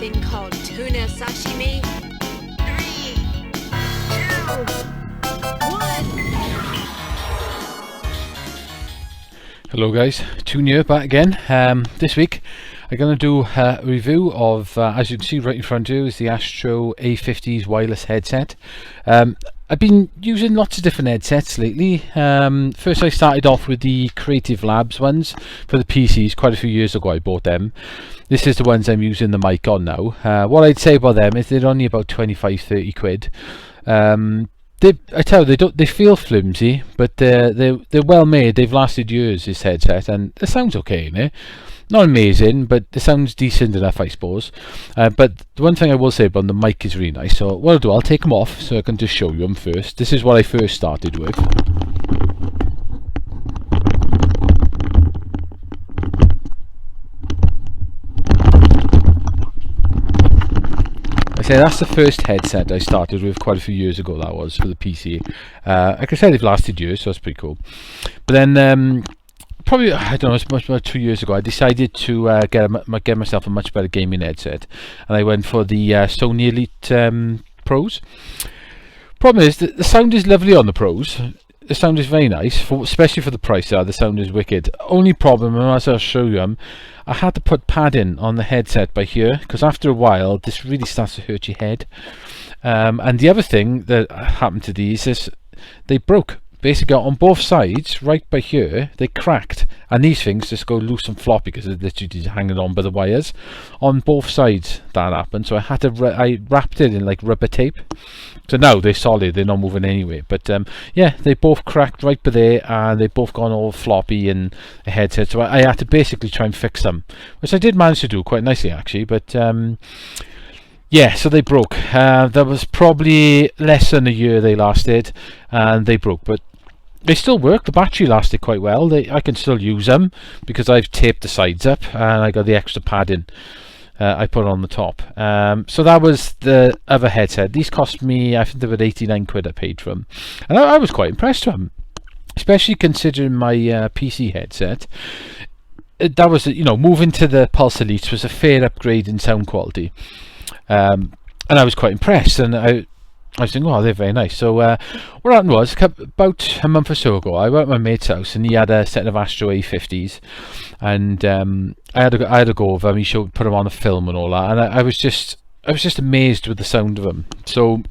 thing called tuna sashimi. 3, 2, 1. Hello guys, Tune here back again. This week I'm going to do a review of, as you can see right in front of you, is the Astro A50's wireless headset. I've been using lots of different headsets lately. First I started off with the Creative Labs ones for the PCs. Quite a few years ago I bought them. This is the ones I'm using the mic on now. What I'd say about them is they're only about 25-30 quid. I tell you, they feel flimsy, but they're well made. They've lasted years, this headset, and it sounds okay, innit? Not amazing, but it sounds decent enough, I suppose. But the one thing I will say about them, the mic is really nice. So what I'll do, I'll take them off so I can just show you them first. This is what I first started with. I say that's the first headset I started with quite a few years ago. That was for the PC. Like I said, they've lasted years, so that's pretty cool. But then probably, I don't know, it's much about 2 years ago I decided to get myself a much better gaming headset, and I went for the Sony Elite Pros. Problem is that the sound is lovely on the Pros. The sound is very nice, especially for the price. The sound is wicked. Only problem, and as I'll show you, I had to put padding on the headset by here, because after a while this really starts to hurt your head. And the other thing that happened to these is they broke. Basically on both sides, right by here, they cracked, and these things just go loose and floppy because they're literally just hanging on by the wires. On both sides that happened, so I had to I wrapped it in like rubber tape. So now they're solid, they're not moving anyway. But yeah, they both cracked right by there, and they both gone all floppy in the headset. So I had to basically try and fix them, which I did manage to do quite nicely actually. But yeah, so they broke. That was probably less than a year they lasted, and they broke. But they still work. The battery lasted quite well. I can still use them because I've taped the sides up, and I got the extra padding I put on the top. So that was the other headset. These cost me, I think they were 89 quid I paid for them, and I was quite impressed with them, especially considering my PC headset. That was, you know, moving to the Pulse Elites was a fair upgrade in sound quality, and I was quite impressed. And I was thinking, oh, they're very nice. So what happened was, about a month or so ago, I went to my mate's house, and he had a set of Astro A50s, and I had a go of them. He put them on a film and all that, and I was just amazed with the sound of them. So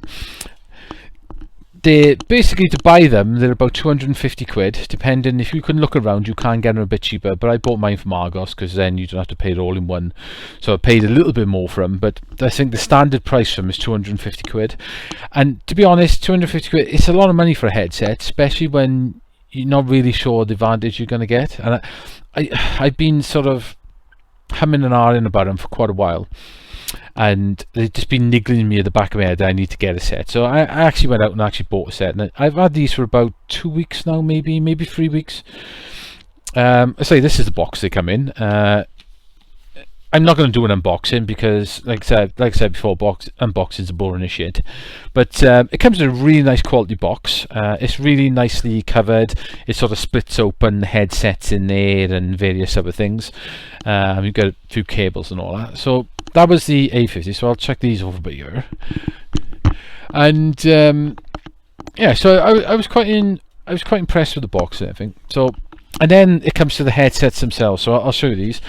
they basically, to buy them, they're about 250 quid, depending. If you can look around, you can get them a bit cheaper, but I bought mine from Argos because then you don't have to pay it all in one. So I paid a little bit more for them, but I think the standard price for them is 250 quid. And to be honest, 250 quid, it's a lot of money for a headset, especially when you're not really sure the advantage you're going to get. And I've been sort of humming and ahhing about them for quite a while, and they've just been niggling me at the back of my head that I need to get a set. So I actually went out and actually bought a set, and I've had these for about 2 weeks now, maybe 3 weeks. I say this is the box they come in. I'm not going to do an unboxing because, like I said before, unboxings are boring as shit. But it comes in a really nice quality box. It's really nicely covered. It sort of splits open, the headsets in there and various other things. You've got a few cables and all that. So that was the A50. So I'll check these over by here. And yeah, so I was quite impressed with the box and everything. So, and then it comes to the headsets themselves. So I'll show you these.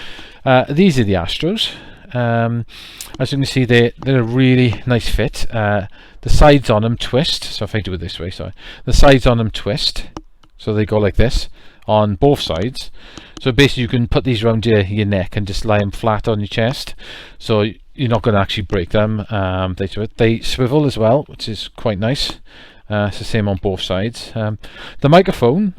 These are the Astros. As you can see, they're a really nice fit. The sides on them twist. So if I do it this way, sorry, the sides on them twist, so they go like this on both sides. So basically, you can put these around your neck and just lie them flat on your chest. So you're not going to actually break them. They swivel as well, which is quite nice. It's the same on both sides. The microphone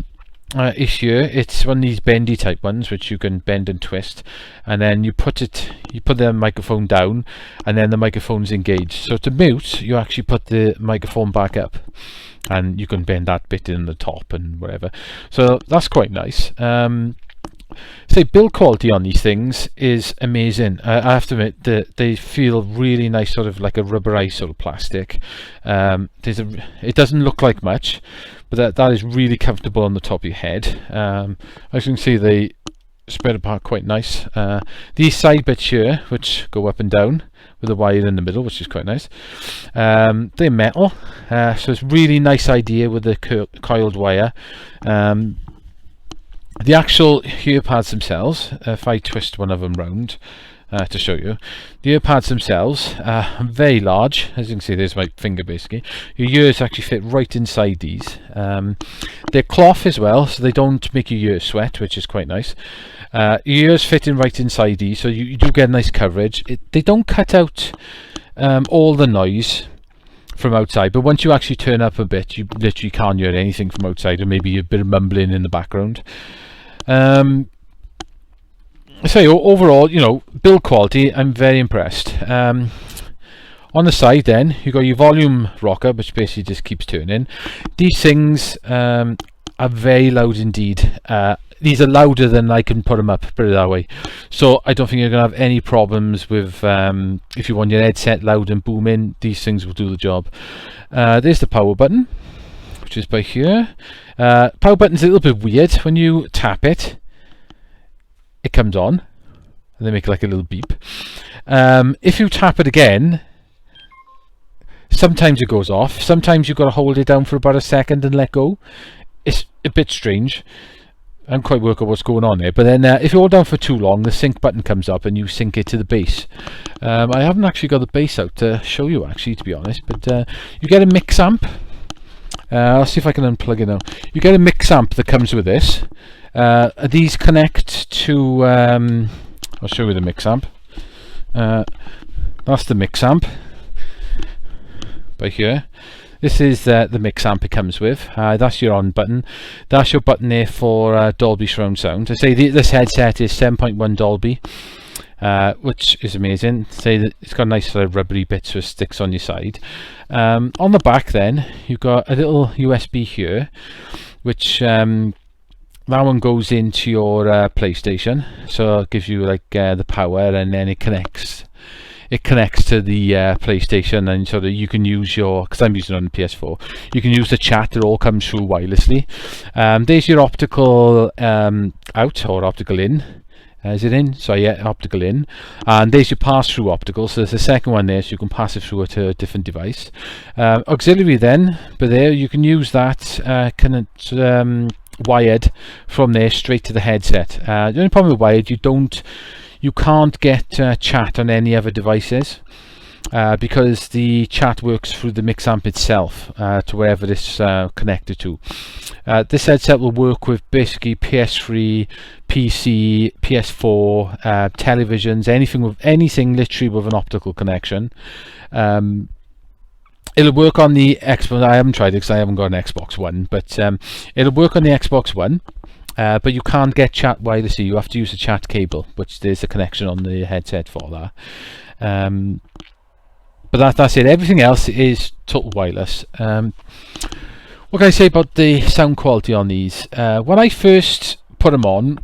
is here. It's one of these bendy type ones which you can bend and twist, and then you put the microphone down, and then the microphone's engaged. So to mute, you actually put the microphone back up, and you can bend that bit in the top and whatever. So that's quite nice. Say build quality on these things is amazing. I have to admit that they feel really nice, sort of like a rubberized sort of plastic. It doesn't look like much, but that is really comfortable on the top of your head. As you can see, spread apart quite nice. These side bits here, which go up and down with a wire in the middle, which is quite nice. They're metal, so it's really nice idea with the coiled wire. The actual ear pads themselves, if I twist one of them round to show you, the ear pads themselves are very large. As you can see, there's my finger basically. Your ears actually fit right inside these. They're cloth as well, so they don't make your ears sweat, which is quite nice. Your ears fit in right inside these, so you do get nice coverage. They don't cut out all the noise from outside, but once you actually turn up a bit, you literally can't hear anything from outside, or maybe a bit of mumbling in the background. So overall, you know, build quality, I'm very impressed. On the side then, you've got your volume rocker, which basically just keeps turning. These things are very loud indeed. These are louder than I can put them up, put it that way. So I don't think you're going to have any problems with, if you want your headset loud and booming, these things will do the job. There's the power button, which is by here. Power button's a little bit weird. When you tap it, it comes on, and they make like a little beep. If you tap it again, sometimes it goes off. Sometimes you've got to hold it down for about a second and let go. It's a bit strange. I don't quite work out what's going on there. But then if you hold down for too long, the sync button comes up and you sync it to the bass. I haven't actually got the bass out to show you, actually, to be honest. But you get a mix amp. I'll see if I can unplug it now. You get a mix amp that comes with this. These connect to... I'll show you the mix amp. That's the mix amp. By here. This is the mix amp it comes with. That's your on button. That's your button there for Dolby surround sound. I say this headset is 7.1 Dolby, which is amazing. Say that it's got nice rubbery bits with sticks on your side. On the back then, you've got a little USB here, which that one goes into your PlayStation, so it gives you like the power, and then it connects to the PlayStation, and so that you can use your, because I'm using it on the PS4, you can use the chat. It all comes through wirelessly. There's your optical out, or optical in. Is it in? So yeah, optical in. And there's your pass-through optical, so there's a second one there, so you can pass it through to a different device. Auxiliary then, but there you can use that wired from there straight to the headset. The only problem with wired, you can't get chat on any other devices, because the chat works through the mix amp itself to wherever it's connected to. This headset will work with basically PS3, PC, PS4, televisions, anything literally with an optical connection. It'll work on the Xbox. I haven't tried it because I haven't got an Xbox One, but it'll work on the Xbox One. But you can't get chat wirelessly. You have to use a chat cable, which there's a connection on the headset for that. But that's it. Everything else is total wireless. What can I say about the sound quality on these? When I first put them on,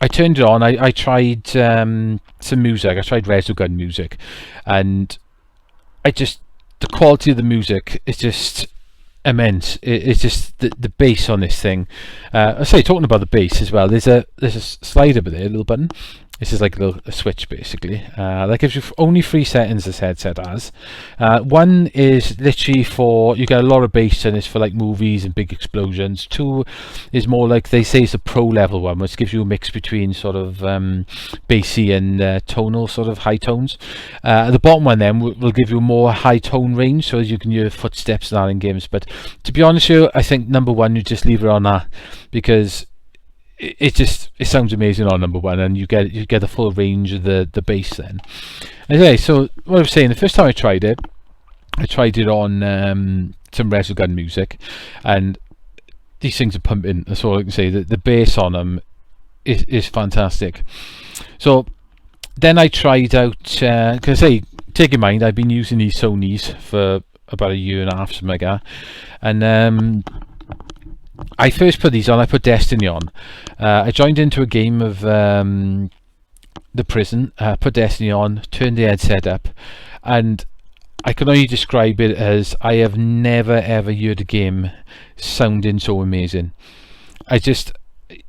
I turned it on. I tried some music. I tried Resogun music, and the quality of the music is just immense. It's just the bass on this thing. I say, talking about the bass as well, there's a slider over there, a little button. This is like a switch basically. That gives you only 3 settings, this headset has. One is literally for, you get a lot of bass, and it's for like movies and big explosions. 2 is more like, they say it's a pro level one, which gives you a mix between sort of bassy and tonal, sort of high tones. The bottom one then will give you more high tone range, so as you can hear footsteps and that in games. But to be honest with you, I think number one, you just leave it on that, because it sounds amazing on number one, and you get the full range of the bass then. Okay, so what I was saying, the first time I tried it on some Resogun music, and these things are pumping. That's all I can say. The bass on them is fantastic. So then I tried out, because take in mind, I've been using these Sonys for about a year and a half, something like that, and I first put these on. I put Destiny on. I joined into a game of the prison, put Destiny on, turned the headset up, and I can only describe it as, I have never ever heard a game sounding so amazing.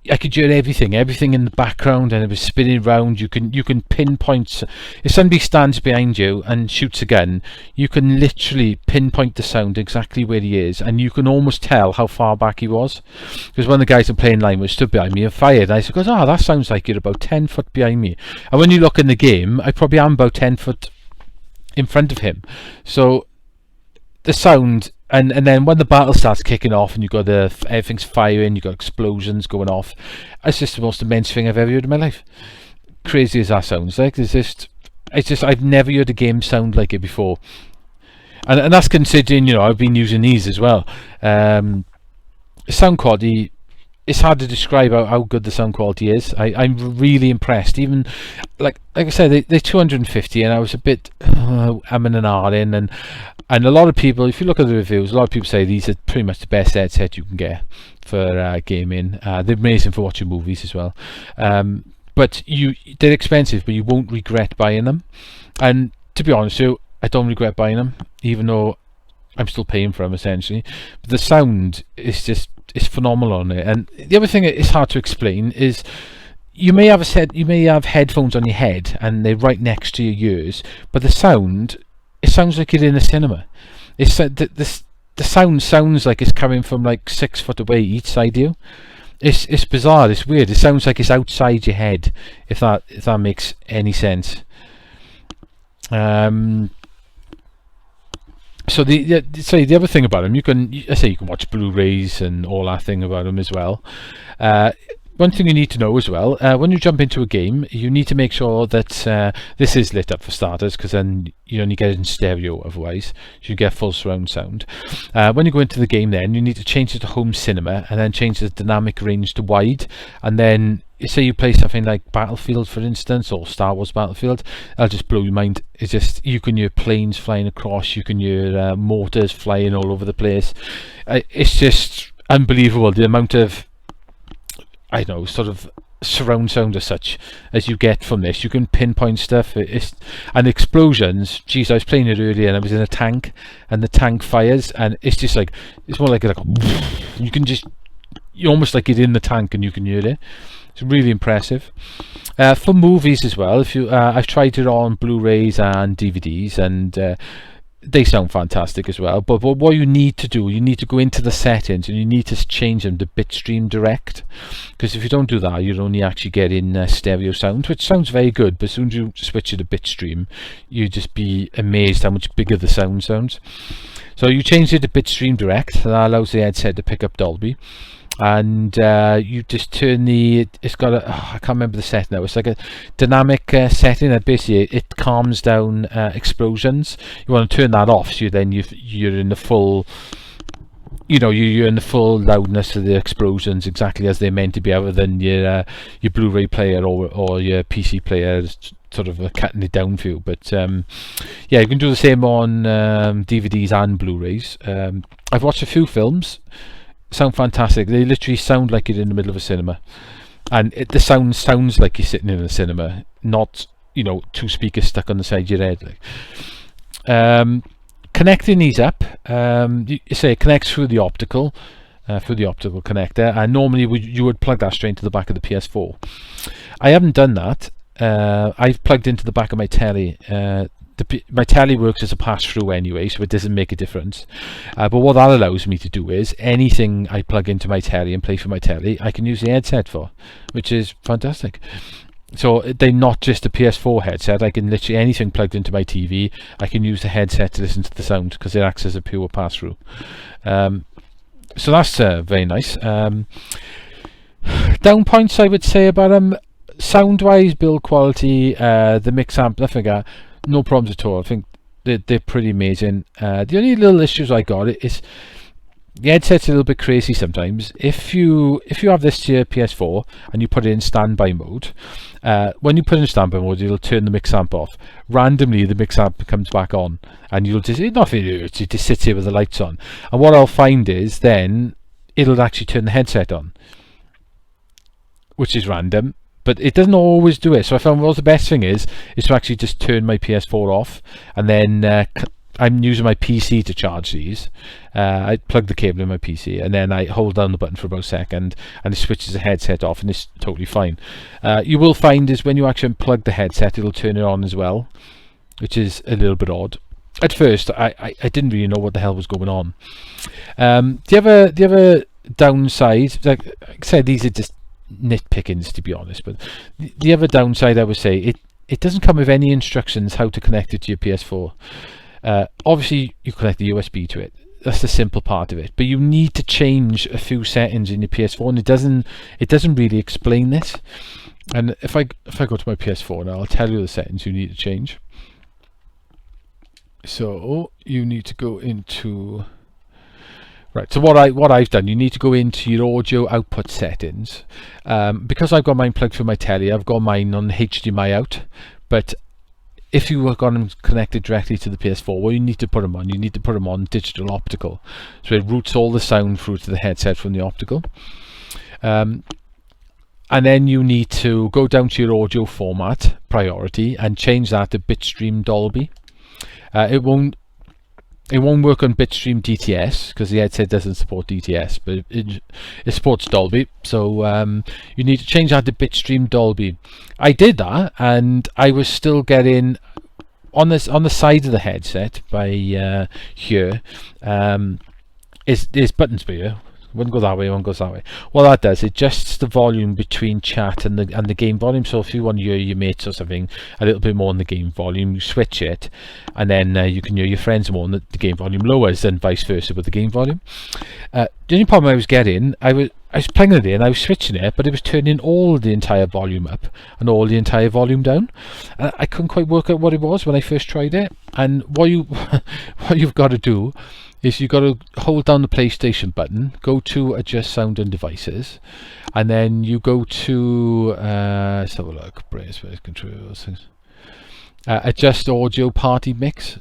I could hear everything in the background, and it was spinning around. You can pinpoint if somebody stands behind you and shoots a gun. You can literally pinpoint the sound exactly where he is, and you can almost tell how far back he was. Because one of the guys I'm playing line was stood behind me and fired. And I said, "Oh, that sounds like you're about 10 foot behind me." And when you look in the game, I probably am about 10 foot in front of him. So the sound. And then when the battle starts kicking off and you've got everything's firing, you've got explosions going off, it's just the most immense thing I've ever heard in my life. Crazy as that sounds like, it's just I've never heard a game sound like it before. And that's considering, you know, I've been using these as well. Sound quality, it's hard to describe how good the sound quality is. I'm really impressed. Even like I said, they're 250, and I was a bit umming and ahhing, and a lot of people, if you look at the reviews, a lot of people say these are pretty much the best headset you can get for gaming. They're amazing for watching movies as well. But they're expensive, but you won't regret buying them. And to be honest with you, I don't regret buying them, even though I'm still paying for them essentially. But the sound is just, it's phenomenal on it. And the other thing that is hard to explain is you may have headphones on your head and they're right next to your ears, but the sound, it sounds like you're in a cinema. It's the sound sounds like it's coming from like 6 foot away each side of you. It's bizarre. It's weird. It sounds like it's outside your head. If that makes any sense. So the other thing about them, you can watch Blu-rays and all that thing about them as well. One thing you need to know as well, when you jump into a game, you need to make sure that this is lit up for starters, because then you only get it in stereo otherwise, so you get full surround sound. When you go into the game, then you need to change it to home cinema, and then change the dynamic range to wide, and then say you play something like Battlefield, for instance, or Star Wars Battlefield, that'll just blow your mind. It's just, you can hear planes flying across, you can hear mortars flying all over the place. It's just unbelievable the amount of, I don't know, sort of surround sound as such as you get from this. You can pinpoint stuff. And explosions, geez, I was playing it earlier and I was in a tank and the tank fires, and it's just like, it's more like a you can just, you almost like you're in the tank and you can hear it. It's really impressive. For movies as well, if you I've tried it on Blu-rays and DVDs, and they sound fantastic as well. But what you need to do, you need to go into the settings and you need to change them to bitstream direct, because if you don't do that, you'll only actually get in stereo sound, which sounds very good, but as soon as you switch it to bitstream, you just be amazed how much bigger the sound sounds. So you change it to bitstream direct, that allows the headset to pick up Dolby. And you just turn it's got a, I can't remember the setting now, it's like a dynamic setting that basically it calms down explosions. You want to turn that off, so you're in the full, you know, you're in the full loudness of the explosions exactly as they're meant to be, other than your Blu-ray player or your PC player sort of cutting it down for you. But yeah, you can do the same on DVDs and Blu-rays. I've watched a few films, sound fantastic. They literally sound like you're in the middle of a cinema, and the sound sounds like you're sitting in a cinema, not, you know, two speakers stuck on the side of your head. Like connecting these up, you say it connects through the optical connector, and normally you would plug that straight into the back of the PS4. I haven't done that. I've plugged into the back of my telly. My telly works as a pass-through anyway, so it doesn't make a difference. But what that allows me to do is anything I plug into my telly and play for my telly, I can use the headset for, which is fantastic. So they're not just a PS4 headset. I can literally, anything plugged into my TV, I can use the headset to listen to the sound, because it acts as a pure pass-through. So that's very nice. Down points I would say about them, sound-wise, build quality, the mix amp, nothing like that. No problems at all. I think they're pretty amazing. The only little issues I got is the headset's a little bit crazy sometimes. If you have this to your PS4 and you put it in standby mode, when you put it in standby mode, it'll turn the mix amp off. Randomly, the mix amp comes back on, and you'll just, nothing, it just sits here with the lights on. And what I'll find is then it'll actually turn the headset on, which is random. But it doesn't always do it. So I found the best thing is to actually just turn my PS4 off, and then I'm using my PC to charge these. I plug the cable in my PC and then I hold down the button for about a second and it switches the headset off and it's totally fine. You will find is when you actually unplug the headset, it'll turn it on as well, which is a little bit odd. At first, I didn't really know what the hell was going on. The other downside, like I said, these are just nitpickings to be honest, but the other downside I would say, it doesn't come with any instructions how to connect it to your PS4. Obviously you connect the USB to it, that's the simple part of it, but you need to change a few settings in your PS4 and it doesn't really explain this. And if I go to my PS4 now, I'll tell you the settings you need to change. So you need to go into so what I've done, you need to go into your audio output settings. Because I've got mine plugged through my telly, I've got mine on HDMI out, but if you have got them connected directly to the PS4, well, you need to put them on digital optical, so it routes all the sound through to the headset from the optical. And then you need to go down to your audio format priority and change that to bitstream Dolby. It won't work on bitstream DTS because the headset doesn't support DTS, but it supports Dolby, so you need to change that to bitstream Dolby. I did that and I was still getting on the side of the headset by here is buttons here. One goes that way, one goes that way. What that does, it adjusts the volume between chat and the game volume. So if you want to hear your mates or something a little bit more on the game volume, you switch it, and then you can hear your friends more on the game volume lowers, and vice versa with the game volume. The only problem I was getting, I was playing it in, I was switching it, but it was turning all the entire volume up and all the entire volume down. I couldn't quite work out what it was when I first tried it. And what you've got to do is you've got to hold down the PlayStation button, go to adjust sound and devices, and then you go to let's have a look, brace controls, adjust audio party mix.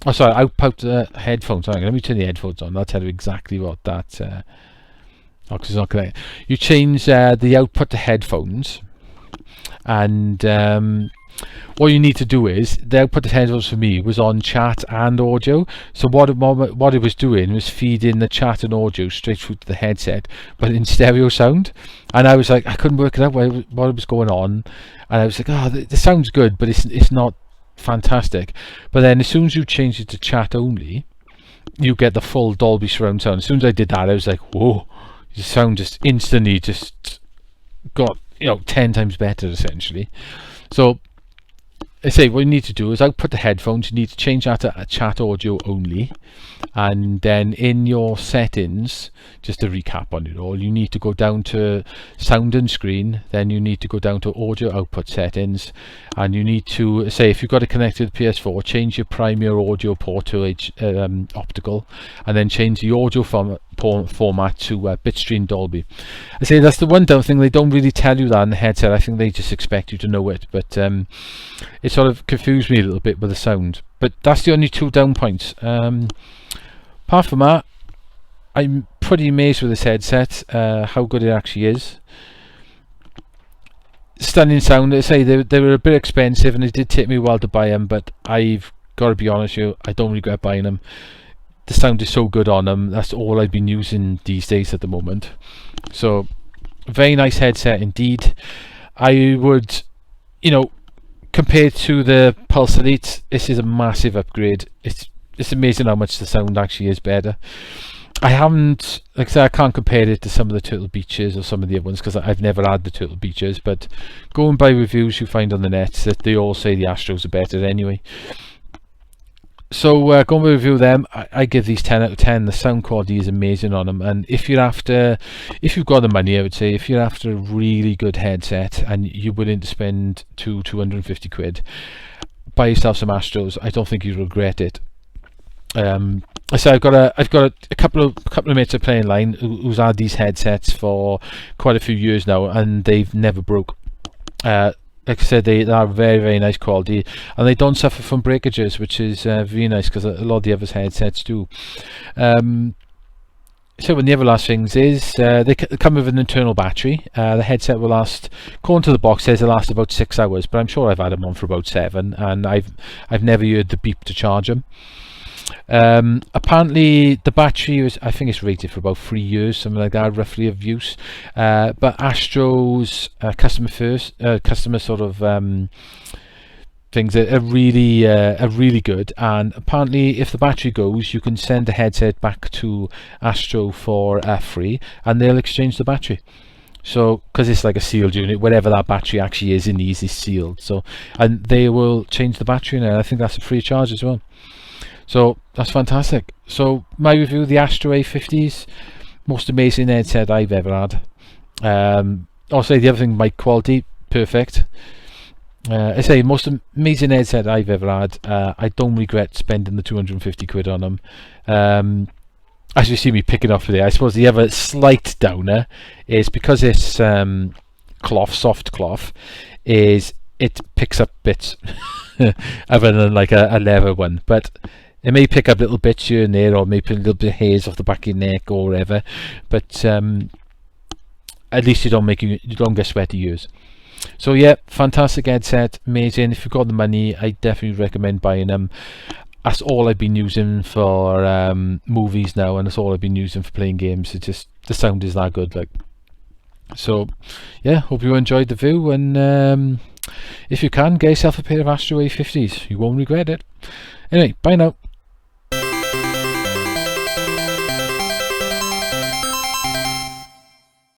Oh sorry, output headphones. Hang on, let me turn the headphones on, I'll tell you exactly what that because it's not connected. You change the output to headphones, and what you need to do is, the output to headphones for me was on chat and audio, so what it was doing was feeding the chat and audio straight through to the headset, but in stereo sound. And I was like, I couldn't work it out what was going on, and I was like, oh, the sound's good, but it's not fantastic. But then as soon as you change it to chat only, you get the full Dolby surround sound. As soon as I did that, I was like, whoa, the sound just instantly just got 10 times better essentially. So I say what you need to do is output the headphones, you need to change that to chat audio only, and then in your settings, just to recap on it all, you need to go down to sound and screen, then you need to go down to audio output settings, and you need to say, if you've got it connected to the PS4, change your primary audio port to optical, and then change the audio format to bitstream Dolby. I say that's the one dumb thing, they don't really tell you that in the headset. I think they just expect you to know it, but it sort of confused me a little bit with the sound. But that's the only two down points. Apart from that, I'm pretty amazed with this headset, how good it actually is. Stunning sound. I say they were a bit expensive and it did take me a while to buy them, but I've got to be honest with you, I don't regret buying them. The sound is so good on them. That's all I've been using these days at the moment. So very nice headset indeed. I would, compared to the Pulse Elite, this is a massive upgrade. It's amazing how much the sound actually is better. I haven't, like I said, I can't compare it to some of the Turtle Beaches or some of the other ones because I've never had the Turtle Beaches, but going by reviews you find on the net that they all say the Astros are better anyway. So going to review them, I give these 10 out of 10. The sound quality is amazing on them, and if you've got the money, I would say, if you're after a really good headset and you're willing to spend 250 quid, buy yourself some Astros. I don't think you'll regret it. So I've got a couple of mates I play in line who's had these headsets for quite a few years now, and they've never broke. Like I said, they are very, very nice quality, and they don't suffer from breakages, which is really nice because a lot of the other headsets do. So one of the other last things is they come with an internal battery. The headset will last, according to the box, says it lasts about 6 hours, but I'm sure I've had them on for about 7, and I've never heard the beep to charge them. Apparently the battery was, I think it's rated for about 3 years, something like that, roughly, of use. But Astro's customer sort of things are really good, and apparently if the battery goes, you can send the headset back to Astro for free, and they'll exchange the battery. So, because it's like a sealed unit, whatever that battery actually is in these is sealed. So, and they will change the battery, and I think that's a free charge as well. So that's fantastic. So my review, the Astro A50s, most amazing headset I've ever had. I'll say the other thing, mic quality, perfect. I say most amazing headset I've ever had. I don't regret spending the 250 quid on them. As you see me picking off today, I suppose the other slight downer is because it's cloth, soft cloth, is it picks up bits other than like a leather one, but it may pick up little bits here and there, or maybe a little bit of hairs off the back of your neck or whatever, but at least you don't get sweaty ears. So yeah, fantastic headset, amazing. If you've got the money, I definitely recommend buying them. That's all I've been using for movies now, and that's all I've been using for playing games. It's just, the sound is that good, like. So yeah, hope you enjoyed the view, and if you can, get yourself a pair of Astro A50s. You won't regret it. Anyway, bye now.